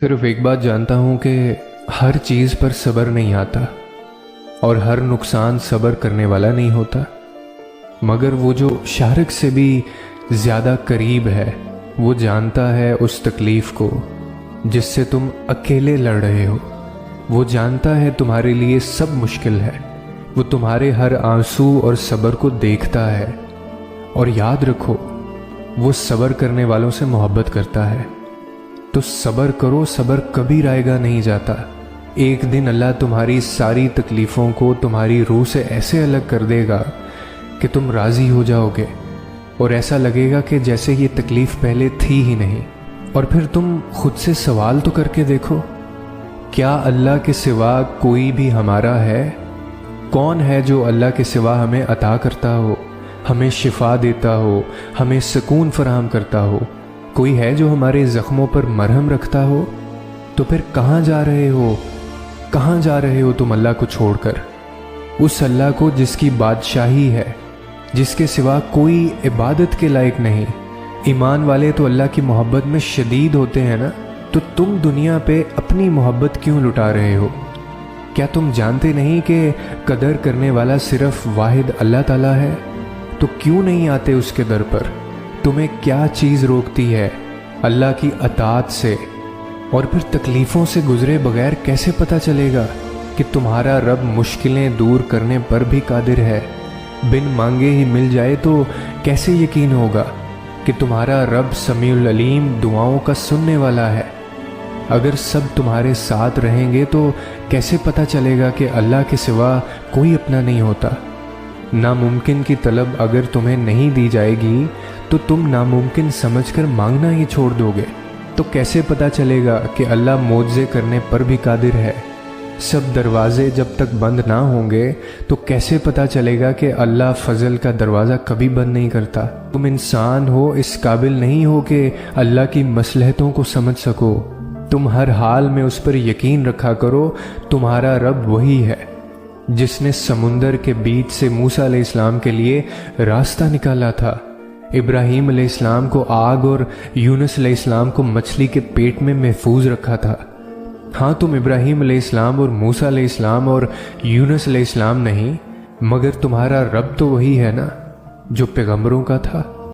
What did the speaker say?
सिर्फ एक बात जानता हूँ कि हर चीज़ पर सब्र नहीं आता और हर नुकसान सब्र करने वाला नहीं होता, मगर वो जो शारिक से भी ज़्यादा करीब है वो जानता है उस तकलीफ़ को जिससे तुम अकेले लड़ रहे हो। वो जानता है तुम्हारे लिए सब मुश्किल है, वो तुम्हारे हर आंसू और सब्र को देखता है। और याद रखो, वो सब्र करने वालों से मोहब्बत करता है। तो सब्र करो, सब्र कभी रायगा नहीं जाता। एक दिन अल्लाह तुम्हारी सारी तकलीफ़ों को तुम्हारी रूह से ऐसे अलग कर देगा कि तुम राज़ी हो जाओगे और ऐसा लगेगा कि जैसे ये तकलीफ़ पहले थी ही नहीं। और फिर तुम खुद से सवाल तो करके देखो, क्या अल्लाह के सिवा कोई भी हमारा है? कौन है जो अल्लाह के सिवा हमें अता करता हो, हमें शिफा देता हो, हमें सुकून फराहम करता हो? कोई है जो हमारे ज़ख्मों पर मरहम रखता हो? तो फिर कहाँ जा रहे हो, कहाँ जा रहे हो तुम अल्लाह को छोड़कर? उस अल्लाह को जिसकी बादशाही है, जिसके सिवा कोई इबादत के लायक नहीं। ईमान वाले तो अल्लाह की मोहब्बत में शदीद होते हैं ना, तो तुम दुनिया पे अपनी मोहब्बत क्यों लुटा रहे हो? क्या तुम जानते नहीं कि कदर करने वाला सिर्फ वाहिद अल्लाह ताला है? तो क्यों नहीं आते उसके दर पर? तुम्हें क्या चीज़ रोकती है अल्लाह की अताअत से? और फिर तकलीफ़ों से गुजरे बगैर कैसे पता चलेगा कि तुम्हारा रब मुश्किलें दूर करने पर भी कादिर है? बिन मांगे ही मिल जाए तो कैसे यकीन होगा कि तुम्हारा रब समीउल अलीम दुआओं का सुनने वाला है? अगर सब तुम्हारे साथ रहेंगे तो कैसे पता चलेगा कि अल्लाह के सिवा कोई अपना नहीं होता? नामुमकिन की तलब अगर तुम्हें नहीं दी जाएगी तो तुम नामुमकिन समझकर मांगना ही छोड़ दोगे। तो कैसे पता चलेगा कि अल्लाह मोज़े करने पर भी कादिर है? सब दरवाजे जब तक बंद ना होंगे तो कैसे पता चलेगा कि अल्लाह फजल का दरवाज़ा कभी बंद नहीं करता? तुम इंसान हो, इस काबिल नहीं हो कि अल्लाह की मसलहतों को समझ सको। तुम हर हाल में उस पर यकीन रखा करो। तुम्हारा रब वही है जिसने समुंदर के बीच से मूसा अलैहिस्सलाम के लिए रास्ता निकाला था, इब्राहीम अलैहिस्सलाम को आग और यूनुस अलैहिस्सलाम को मछली के पेट में महफूज रखा था। हाँ, तुम इब्राहीम अलैहिस्सलाम और मूसा अलैहिस्सलाम और यूनुस अलैहिस्सलाम नहीं, मगर तुम्हारा रब तो वही है ना जो पैगंबरों का था।